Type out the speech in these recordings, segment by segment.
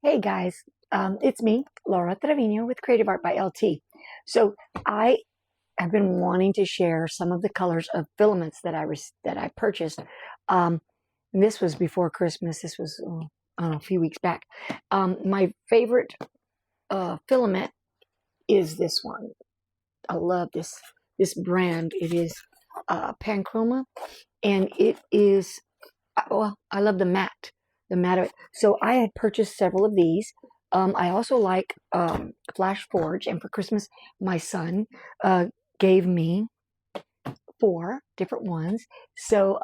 Hey guys, it's me, Laura Trevino with Creative Art by LT. So I have been wanting to share some of the colors of filaments that I purchased. And this was before Christmas. This was I don't know, a few weeks back. My favorite filament is this one. I love this brand. It is Panchroma, and it is well. I love the matte of it. So I had purchased several of these. I also like Flash Forge, and for Christmas, my son gave me 4 different ones. So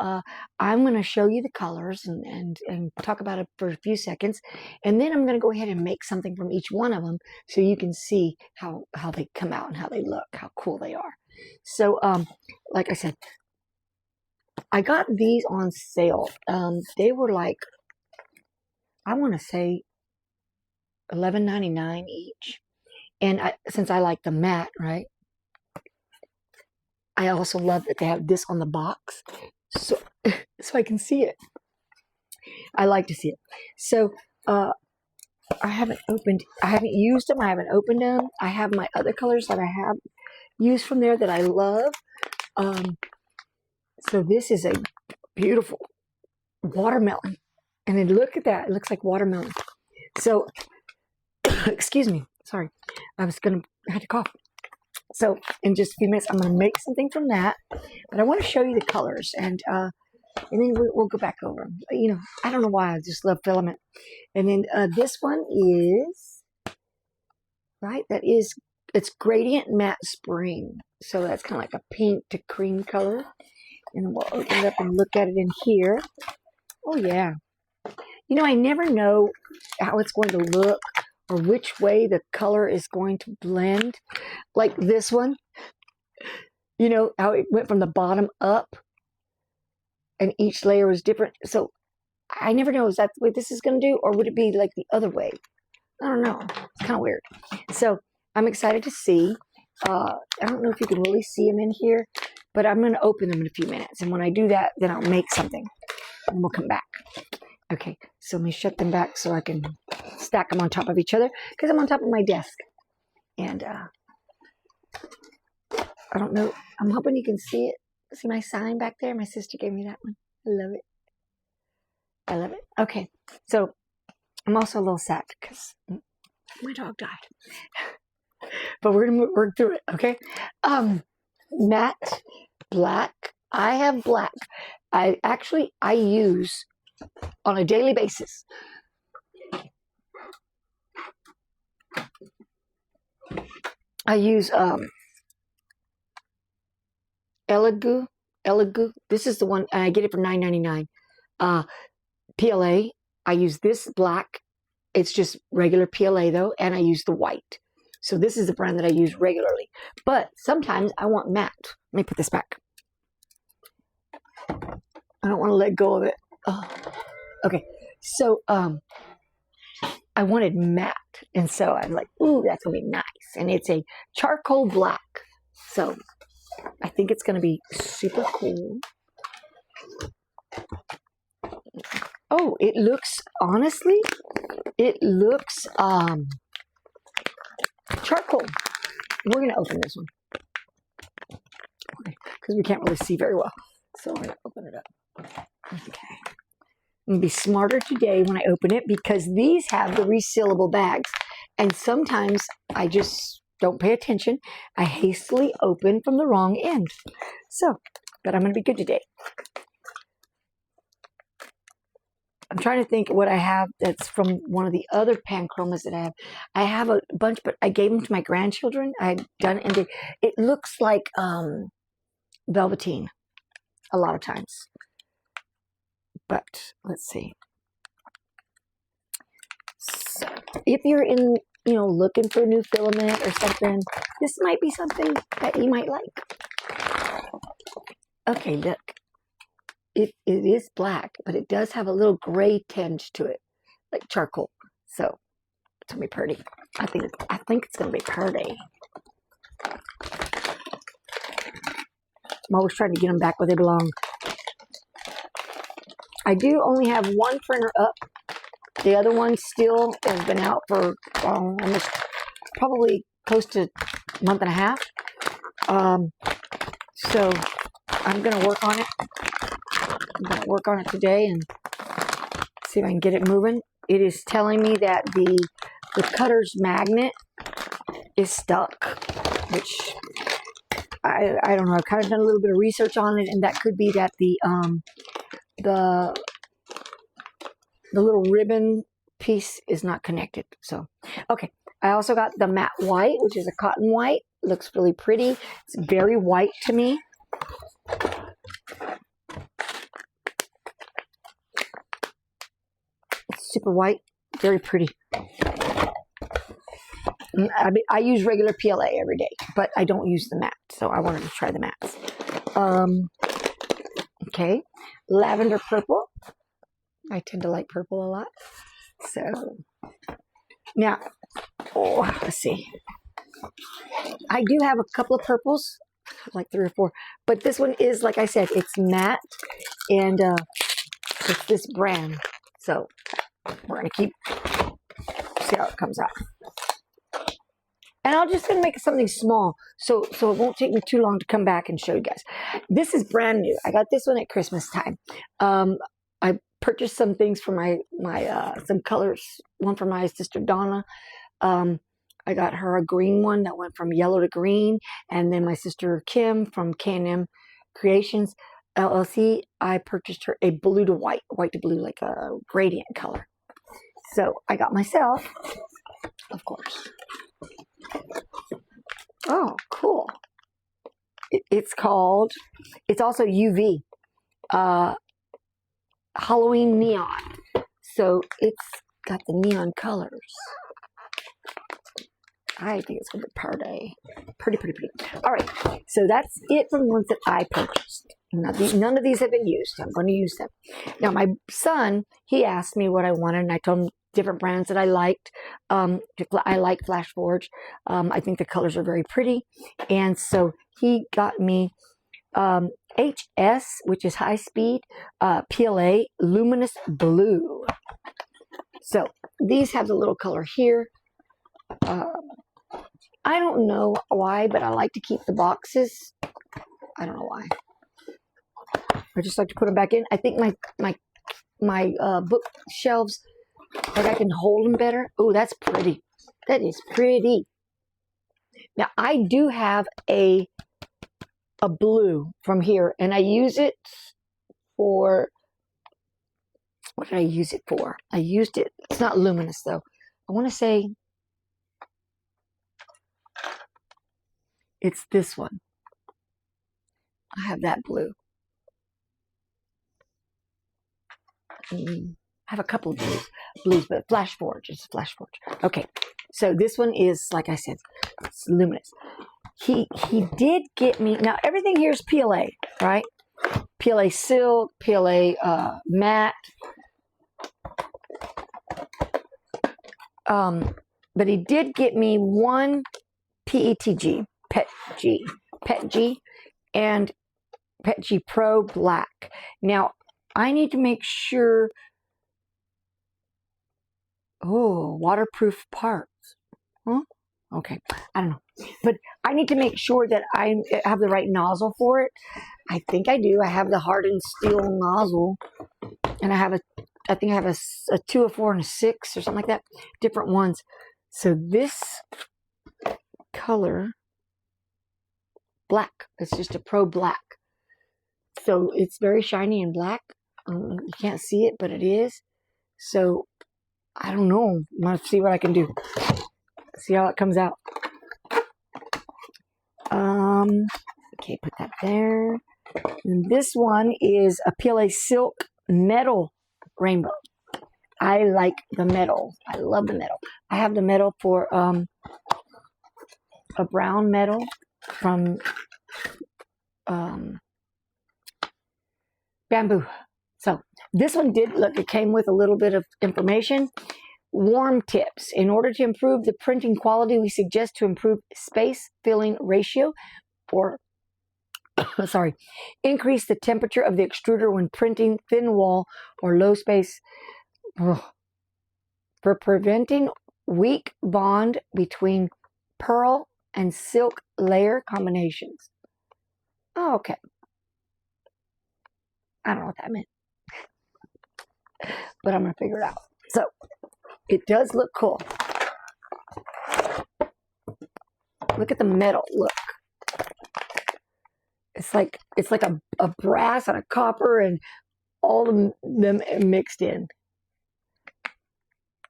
I'm going to show you the colors and talk about it for a few seconds, and then I'm going to go ahead and make something from each one of them so you can see how they come out and how they look, how cool they are. So like I said, I got these on sale. They were like, I want to say $11.99 each. And since I like the matte, right? I also love that they have this on the box, so I can see it. I like to see it. So I haven't used them. I haven't opened them. I have my other colors that I have used from there that I love. So this is a beautiful watermelon, and then look at that. It looks like watermelon. So excuse me. Sorry, I had to cough. So in just a few minutes, I'm going to make something from that. But I want to show you the colors, and then we'll go back over them. You know, I don't know why, I just love filament. And then this one is, right, it's Gradient Matte Spring. So that's kind of like a pink to cream color. And we'll open it up and look at it in here. Oh, yeah. You know, I never know how it's going to look or which way the color is going to blend. Like this one, you know, how it went from the bottom up and each layer was different. So I never know, is that the way this is going to do, or would it be like the other way? I don't know. It's kind of weird. So I'm excited to see. I don't know if you can really see them in here, but I'm going to open them in a few minutes. And when I do that, then I'll make something and we'll come back. Okay, so let me shut them back so I can stack them on top of each other, because I'm on top of my desk. And I don't know. I'm hoping you can see it. See my sign back there? My sister gave me that one. I love it. I love it. Okay, so I'm also a little sad because my dog died. But we're going to work through it, okay? Matte black. I have black. I use on a daily basis. I use Elegoo. This is the one, and I get it for $9.99. PLA. I use this black. It's just regular PLA though, and I use the white. So this is the brand that I use regularly. But sometimes I want matte. Let me put this back. I don't want to let go of it. Oh. Okay, so I wanted matte, and so I'm like, ooh, that's gonna be nice. And it's a charcoal black, so I think it's gonna be super cool. Oh, it looks, honestly, it looks charcoal. We're gonna open this one, okay, because we can't really see very well. So I'm gonna open it up. Okay. I'm gonna be smarter today when I open it, because these have the resealable bags, and sometimes I just don't pay attention. I hastily open from the wrong end. So, but I'm gonna be good today. I'm trying to think what I have that's from one of the other Panchromas that I have. I have a bunch, but I gave them to my grandchildren. I had done it, and it looks like velveteen a lot of times. But let's see. So if you're looking for a new filament or something, this might be something that you might like. Okay, look. It is black, but it does have a little gray tinge to it, like charcoal. So it's gonna be pretty. I think it's gonna be pretty. I'm always trying to get them back where they belong. I do only have one printer up, The other one still has been out for almost probably close to a month and a half. So I'm going to work on it. I'm going to work on it today and see if I can get it moving. It is telling me that the cutter's magnet is stuck, which I don't know. I've kind of done a little bit of research on it, and that could be that the little ribbon piece is not connected. So, okay. I also got the matte white, which is a cotton white. Looks really pretty. It's very white to me. It's super white, very pretty. I use regular PLA every day, but I don't use the matte, so I wanted to try the mattes. Okay, lavender purple. I tend to like purple a lot. So now, let's see. I do have a couple of purples, like 3 or 4, but this one is, like I said, it's matte, and it's this brand. So we're gonna see how it comes out. And I'm just gonna make it something small, so it won't take me too long to come back and show you guys. This is brand new. I got this one at Christmas time. I purchased some things for my some colors. One for my sister Donna. I got her a green one that went from yellow to green, and then my sister Kim from K&M Creations LLC, I purchased her a blue to white, white to blue, like a gradient color. So I got myself, of course. Oh, cool. It's called, it's also UV, Halloween Neon. So it's got the neon colors. I think it's going to be party. Pretty. All right. So that's it for the ones that I purchased. Now, none of these have been used. I'm going to use them. Now, my son, he asked me what I wanted, and I told him different brands that I liked. I like Flash Forge. I think the colors are very pretty. And so he got me HS, which is high speed, PLA, luminous blue. So these have the little color here. I don't know why, but I like to keep the boxes. I don't know why. I just like to put them back in. I think my bookshelves, like I can hold them better. Oh, that's pretty. That is pretty. Now I do have a blue from here, and I use it for, what did I use it for? I used it. It's not luminous though. I want to say it's this one. I have that blue. I have a couple of blues, but Flash Forge is Flash Forge. Okay, so this one is, like I said, it's luminous. He did get me, now everything here is PLA, right? PLA silk, PLA matte. But he did get me one PETG, PETG, and PETG Pro Black. Now, I need to make sure, waterproof parts. Huh? Okay, I don't know. But I need to make sure that I have the right nozzle for it. I think I do. I have the hardened steel nozzle, and I think I have a 2, a 4, and a 6, or something like that. Different ones. So this color, black. It's just a Pro Black. So it's very shiny and black. You can't see it, but it is. So I don't know. I'm going to see what I can do. See how it comes out. Okay, put that there. And this one is a PLA silk metal rainbow. I like the metal. I love the metal. I have the metal for a brown metal from Bamboo. So this one did look, it came with a little bit of information. Warm tips. In order to improve the printing quality, we suggest to improve space filling ratio, or increase the temperature of the extruder when printing thin wall or low space. for preventing weak bond between pearl and silk layer combinations. Oh, okay. I don't know what that meant, but I'm going to figure it out. So it does look cool. Look at the metal. Look. It's like a brass and a copper and all of them mixed in.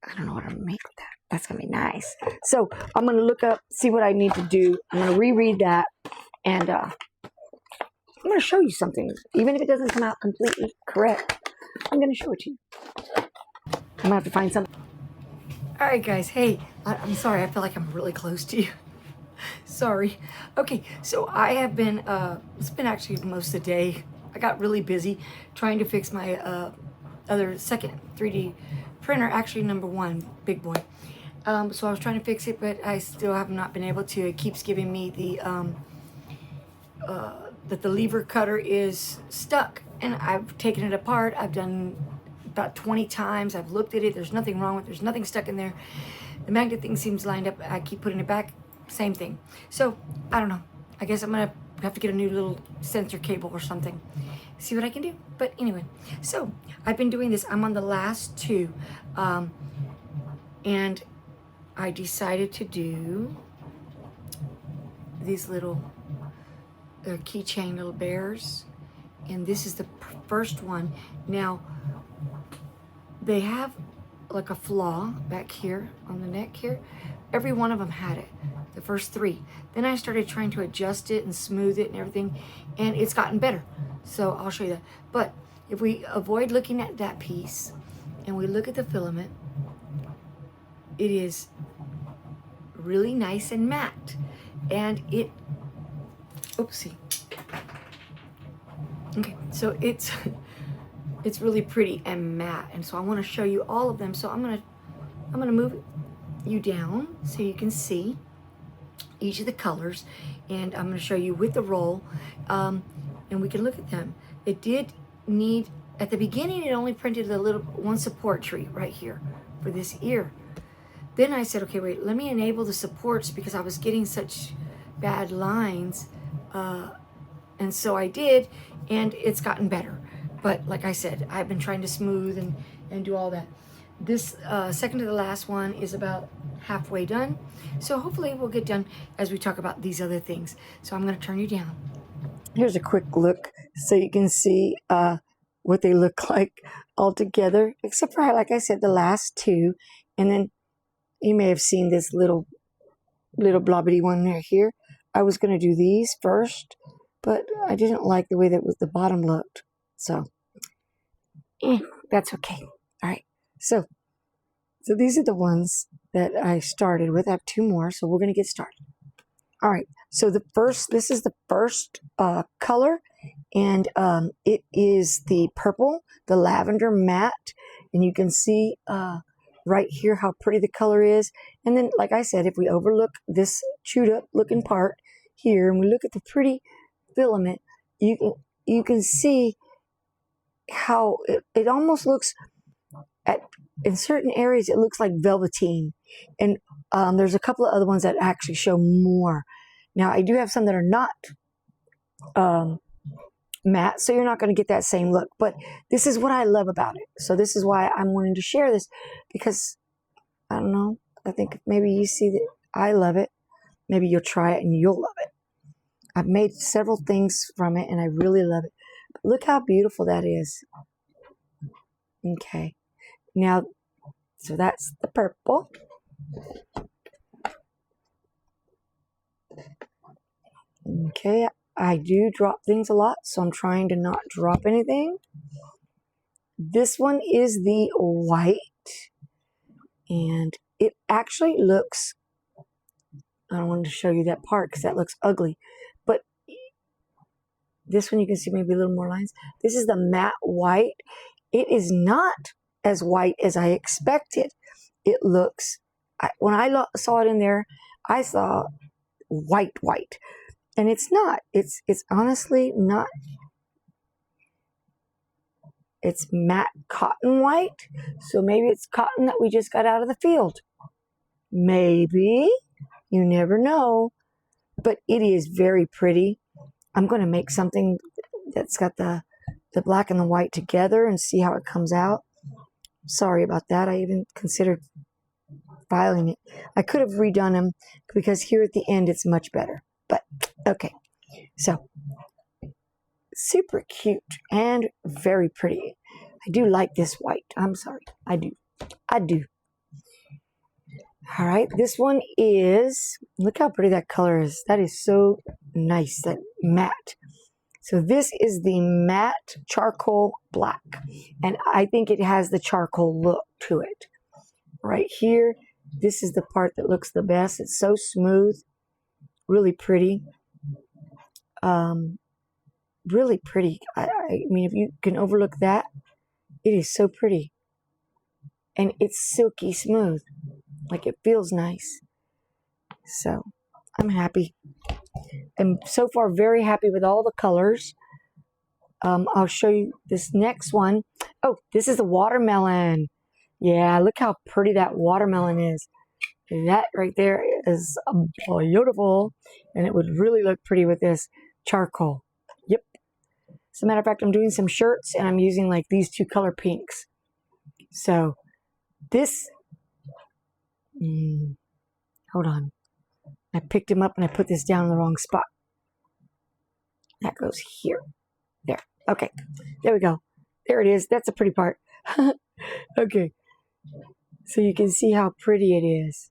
I don't know what I'm going to make with that. That's going to be nice. So I'm going to look up, see what I need to do. I'm going to reread that, and I'm going to show you something. Even if it doesn't come out completely correct, I'm going to show it to you. I'm going to have to find something. All right, guys. Hey, I'm sorry. I feel like I'm really close to you. Sorry. Okay, so I have been, it's been actually most of the day. I got really busy trying to fix my other second 3D printer, actually number one, big boy. So I was trying to fix it, but I still have not been able to. It keeps giving me the, that the lever cutter is stuck. And I've taken it apart. I've done about 20 times. I've looked at it. There's nothing wrong with it. There's nothing stuck in there. The magnet thing seems lined up. I keep putting it back. Same thing. So, I don't know. I guess I'm going to have to get a new little sensor cable or something. See what I can do. But anyway, so I've been doing this. I'm on the last two. And I decided to do these little keychain little bears. And this is the first one. Now, they have like a flaw back here on the neck here. Every one of them had it. The first three. Then I started trying to adjust it and smooth it and everything, and it's gotten better. So I'll show you that. But if we avoid looking at that piece and we look at the filament, it is really nice and matte. And it, oopsie. Okay, so it's really pretty and matte. And so I want to show you all of them. So I'm gonna move you down so you can see each of the colors, and I'm going to show you with the roll, and we can look at them. It did need, at the beginning it only printed a little one support tree right here for this ear. Then I said, okay, wait, let me enable the supports because I was getting such bad lines, and so I did, and it's gotten better. But like I said, I've been trying to smooth and do all that. This second to the last one is about halfway done. So hopefully we'll get done as we talk about these other things. So I'm going to turn you down. Here's a quick look so you can see what they look like all together, except for, like I said, the last two. And then you may have seen this little blobbity one right here. I was going to do these first, but I didn't like the way that the bottom looked. So that's okay. All right. So these are the ones that I started with. I have two more, so we're going to get started. All right, so this is the first color, and it is the purple, the lavender matte, and you can see right here how pretty the color is. And then, like I said, if we overlook this chewed up looking part here, and we look at the pretty filament, you can see how it almost looks in certain areas, it looks like velveteen. And there's a couple of other ones that actually show more. Now, I do have some that are not matte, so you're not going to get that same look. But this is what I love about it. So this is why I'm wanting to share this, because, I don't know, I think maybe you see that I love it. Maybe you'll try it and you'll love it. I've made several things from it, and I really love it. But look how beautiful that is. Okay. Now, so that's the purple. Okay, I do drop things a lot, so I'm trying to not drop anything. This one is the white, and it actually looks, I don't want to show you that part because that looks ugly, but this one you can see maybe a little more lines. This is the matte white. It is not as white as I expected. It looks, when I saw it in there, I saw white, and it's not. It's honestly not. It's matte cotton white. So maybe it's cotton that we just got out of the field. Maybe. You never know. But it is very pretty. I'm going to make something that's got the black and the white together and see how it comes out. Sorry about that. I even considered filing it. I could have redone them because here at the end it's much better. But okay. So super cute and very pretty. I do like this white. I'm sorry. I do. All right. This one is, look how pretty that color is. That is so nice. That matte. So this is the matte charcoal black. And I think it has the charcoal look to it. Right here, this is the part that looks the best. It's so smooth. Really pretty. Really pretty. I mean, if you can overlook that, it is so pretty. And it's silky smooth. Like it feels nice. So I'm happy. I'm so far very happy with all the colors. I'll show you this next one. Oh, this is the watermelon. Yeah, look how pretty that watermelon is. That right there is beautiful. And it would really look pretty with this charcoal. Yep. As a matter of fact, I'm doing some shirts and I'm using like these two color pinks. So this, hold on. I picked him up and I put this down in the wrong spot. That goes here. There. Okay. There we go. There it is. That's a pretty part. Okay. So you can see how pretty it is.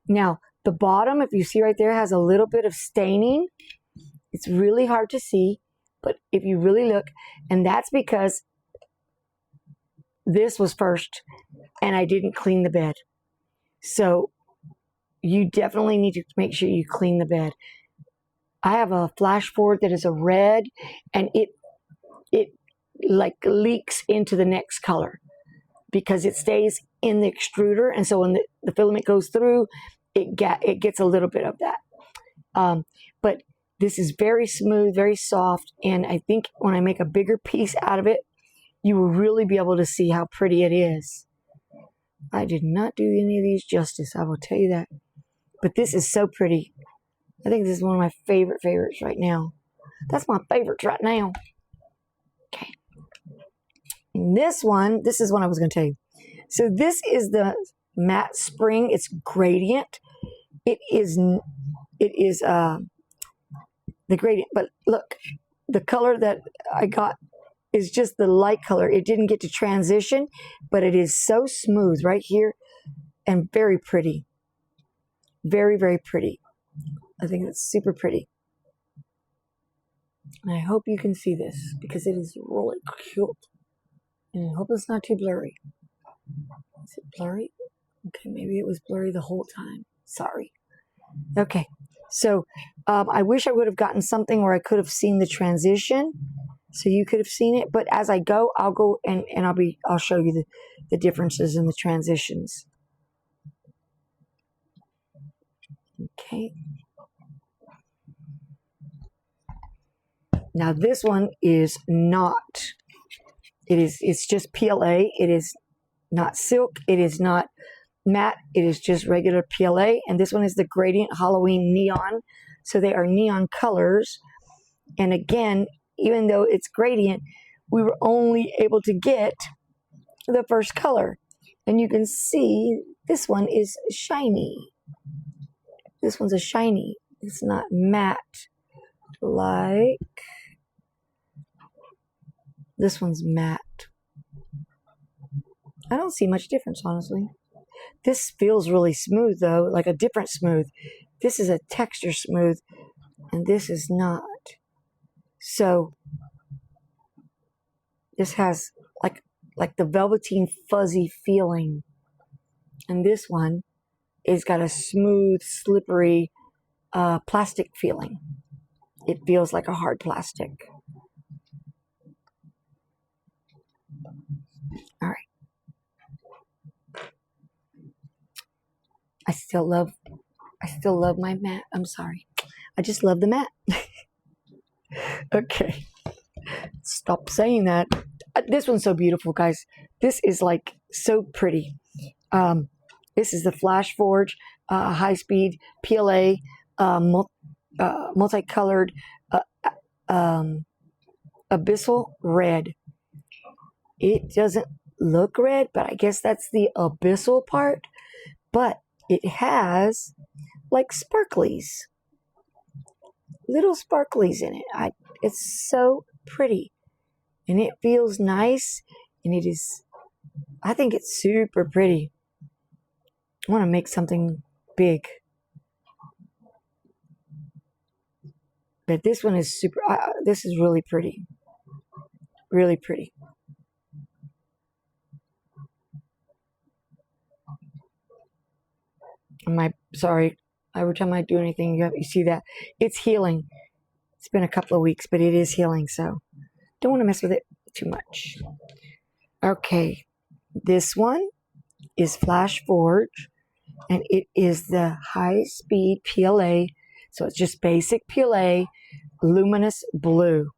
Now, the bottom, if you see right there, has a little bit of staining. It's really hard to see, but if you really look, and that's because this was first and I didn't clean the bed. So you definitely need to make sure you clean the bed. I have a flash board that is a red and it like leaks into the next color because it stays in the extruder. And so when the filament goes through, it gets a little bit of that. But this is very smooth, very soft. And I think when I make a bigger piece out of it, you will really be able to see how pretty it is. I did not do any of these justice, I will tell you that. But this is so pretty. I think this is one of my favorites right now. That's my favorites right now. Okay. And this is one I was going to tell you. So this is the matte spring. It's gradient. It is the gradient. But look, the color that I got is just the light color. It didn't get to transition, but it is so smooth right here and very pretty. Very, very pretty. I think it's super pretty. And I hope you can see this because it is really cute. And I hope it's not too blurry. Is it blurry? Okay, maybe it was blurry the whole time. Sorry. Okay, so I wish I would have gotten something where I could have seen the transition, so you could have seen it. But as I go, I'll go and I'll show you the differences in the transitions. Okay. Now this one is not. It's just PLA. It is not silk. It is not matte. It is just regular PLA. And this one is the Gradient Halloween Neon. So they are neon colors. And again, even though it's gradient, we were only able to get the first color. And you can see this one is shiny. This one's a shiny. It's not matte like this one's matte. I don't see much difference, honestly. This feels really smooth, though, like a different smooth. This is a texture smooth, and this is not. So this has like the velveteen fuzzy feeling. And this one is got a smooth, slippery plastic feeling. It feels like a hard plastic. All right. I still love my matte. I'm sorry. I just love the matte. Okay. Stop saying that. This one's so beautiful, guys. This is like so pretty. This is the Flash Forge high-speed PLA multicolored abyssal red. It doesn't look red, but I guess that's the abyssal part. But it has like sparklies, little sparklies in it. It's so pretty, and it feels nice, and it is, I think it's super pretty. I want to make something big. But this one is super, this is really pretty. Really pretty. Sorry, every time I do anything, you see that. It's healing. It's been a couple of weeks, but it is healing, so don't want to mess with it too much. Okay, this one is Flash Forge, and it is the high-speed PLA, so it's just basic PLA, luminous blue.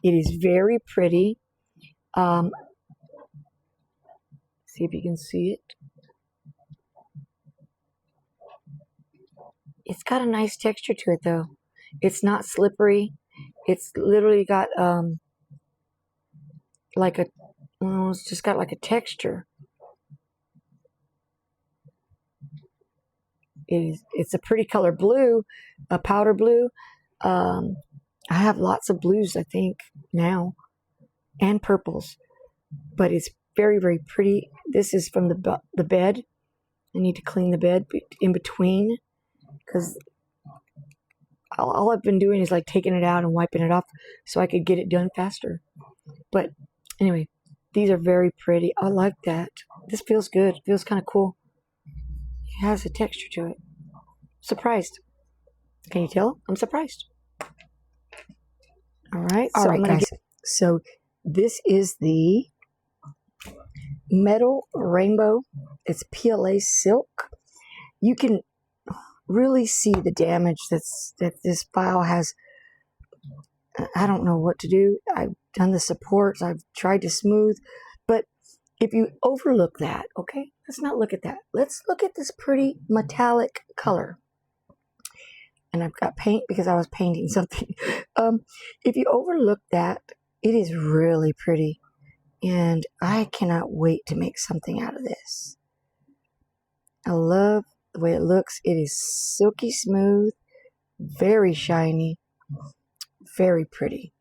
It is very pretty. See if you can see it. It's got a nice texture to it, though. It's not slippery. It's literally got like a, well, it's just got like a texture. It's a pretty color blue, a powder blue. I have lots of blues, I think, now, and purples, but it's very, very pretty. This is from the bed. I need to clean the bed in between, because all I've been doing is like taking it out and wiping it off so I could get it done faster. But anyway, these are very pretty. I like that. This feels good. It feels kind of cool. It has a texture to it. Surprised. Can you tell? I'm surprised. All right. All right, guys. So this is the metal rainbow. It's PLA silk. You can really see the damage that this file has. I don't know what to do. I've done the supports. I've tried to smooth, but if you overlook that, okay, let's not look at that. Let's look at this pretty metallic color. And I've got paint because I was painting something. If you overlook that, it is really pretty. And I cannot wait to make something out of this. I love the way it looks. It is silky smooth, very shiny, very pretty.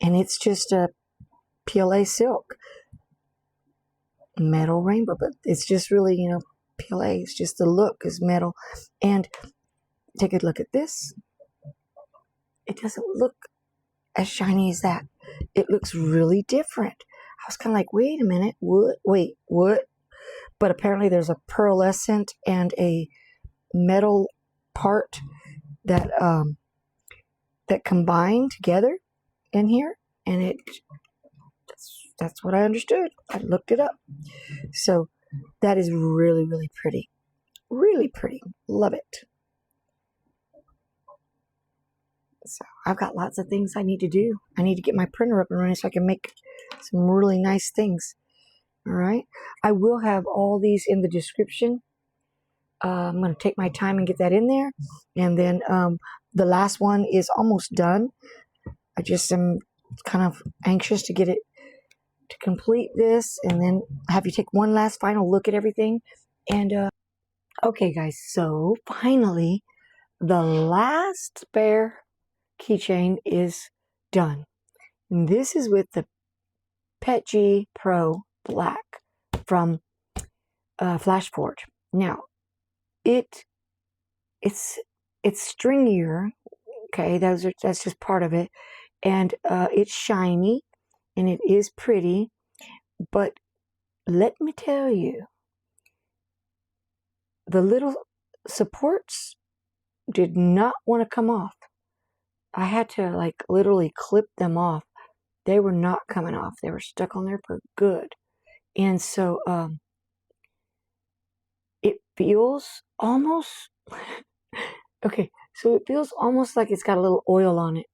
And it's just a PLA silk, metal rainbow, but it's just really, PLA. It's just the look is metal. And take a look at this. It doesn't look as shiny as that. It looks really different. I was kind of like, wait a minute, what? Wait, what? But apparently there's a pearlescent and a metal part that that combine together in here, and that's what I understood. I looked it up. So that is really, really pretty. Really pretty. Love it. So I've got lots of things I need to do. I need to get my printer up and running so I can make some really nice things. All right. I will have all these in the description. I'm going to take my time and get that in there. And then the last one is almost done. I just am kind of anxious to get it, to complete this, and then have you take one last final look at everything. And okay, guys, so finally, the last spare keychain is done. And this is with the PETG Pro Black from Flash Forge. Now, it's stringier. Okay, that's just part of it, and it's shiny, and it is pretty. But let me tell you, the little supports did not want to come off. I had to like literally clip them off. They were not coming off. They were stuck on there for good. And so it feels almost okay, so it feels almost like it's got a little oil on it.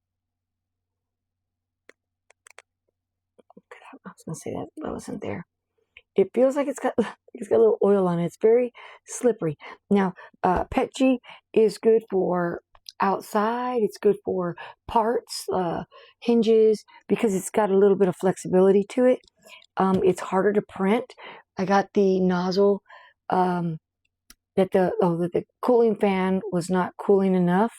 was gonna say that wasn't there. It feels like it's got a little oil on it. It's very slippery. Now, PETG is good for outside. It's good for parts, hinges, because it's got a little bit of flexibility to it. It's harder to print. I got the nozzle that the cooling fan was not cooling enough,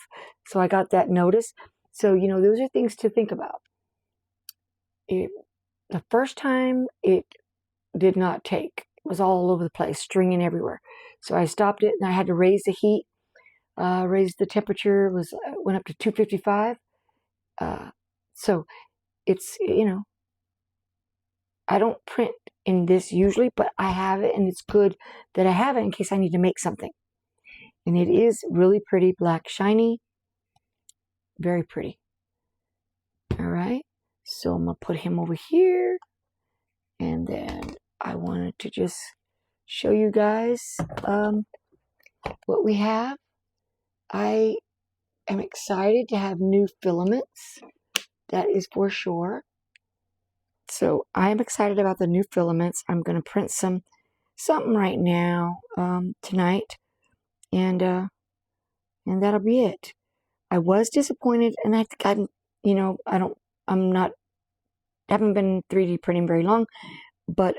so I got that notice. So, you know, those are things to think about. The first time it did not take. It was all over the place, stringing everywhere. So I stopped it, and I had to raise the heat, raise the temperature. Went up to 255. So it's, you know, I don't print in this usually, but I have it, and it's good that I have it in case I need to make something. And it is really pretty, black, shiny, very pretty. All right, so I'm gonna put him over here, and then I wanted to just show you guys what we have. I am excited to have new filaments. That is for sure. So I am excited about the new filaments. I'm going to print something right now tonight, and that'll be it. I was disappointed, and I you know, haven't been 3D printing very long, but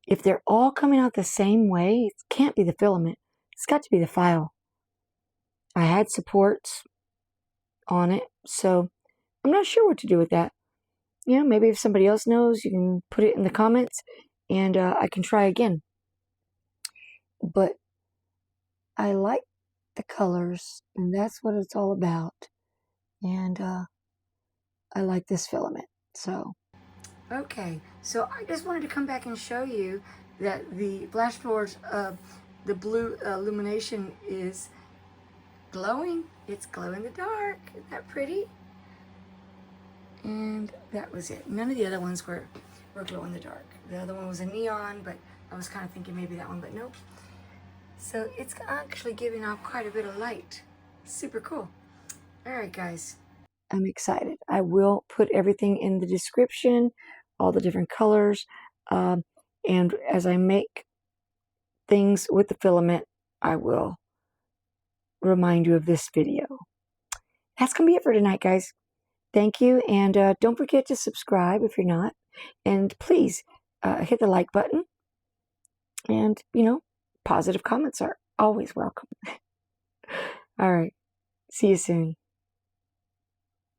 if they're all coming out the same way, it can't be the filament. It's got to be the file. I had supports on it, so I'm not sure what to do with that. You know, maybe if somebody else knows, you can put it in the comments, and I can try again. But I like the colors, and that's what it's all about. And I like this filament. So, okay, so I just wanted to come back and show you that the flash floors of the blue illumination is glowing. It's glow in the dark. Isn't that pretty? And that was it. None of the other ones were glow in the dark. The other one was a neon, but I was kind of thinking maybe that one, but nope. So it's actually giving off quite a bit of light. Super cool. All right, guys. I'm excited. I will put everything in the description, all the different colors. And as I make things with the filament, I will remind you of this video. That's going to be it for tonight, guys. Thank you, and don't forget to subscribe if you're not. And please hit the like button. And, you know, positive comments are always welcome. All right. See you soon.